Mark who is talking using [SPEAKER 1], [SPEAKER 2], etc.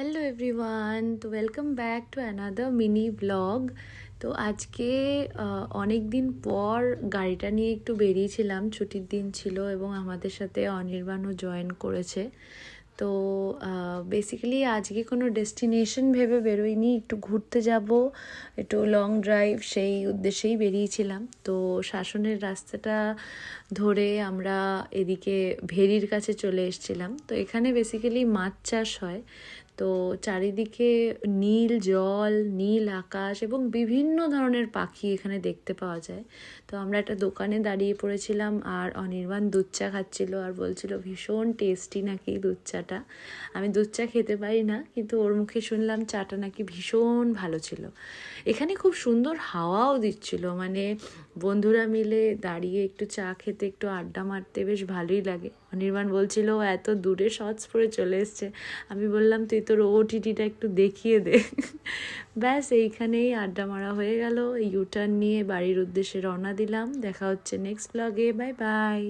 [SPEAKER 1] Hello everyone, তো welcome back to another mini blog. তো আজকে অনেক দিন পর গাড়িটা নিয়ে একটু বেরিয়েছিলাম, ছুটির দিন ছিল এবং আমাদের সাথে অনির্বাণও জয়েন করেছে। তো বেসিক্যালি আজকে কোনো ডেস্টিনেশন ভেবে বেরোইনি, একটু ঘুরতে যাব, একটু লং ড্রাইভ, সেই উদ্দেশ্যেই বেরিয়েছিলাম। তো শাসনের রাস্তাটা ধরে আমরা এদিকে ভেরির কাছে চলে এসেছিলাম। তো এখানে বেসিক্যালি মাছ চাষ হয়। তো চারিদিকে নীল জল, নীল আকাশ এবং বিভিন্ন ধরনের পাখি এখানে দেখতে পাওয়া যায়। তো আমরা একটা দোকানে দাঁড়িয়ে পড়েছিলাম, আর অনির্বাণ দুধ চা খাচ্ছিল আর বলছিল ভীষণ টেস্টি নাকি দুধ চাটা। আমি দুধ চা খেতে পারি না, কিন্তু ওর মুখে শুনলাম চাটা নাকি ভীষণ ভালো ছিল। এখানে খুব সুন্দর হাওয়াও দিচ্ছিল, মানে বন্ধুরা মিলে দাঁড়িয়ে একটু চা খেতে, একটু আড্ডা মারতে বেশ ভালোই লাগে। অনির্বাণ বলছিল ও এত দূরে শর্টস পরে চলে এসছে। আমি বললাম তুই তোর ওটিটিটা একটু দেখিয়ে দে। ব্যাস এইখানেই আড্ডা মারা হয়ে গেল। ইউটার্ন নিয়ে বাড়ির উদ্দেশ্যে রওনা দিলাম। দেখা হচ্ছে নেক্সট ব্লগে। Bye bye.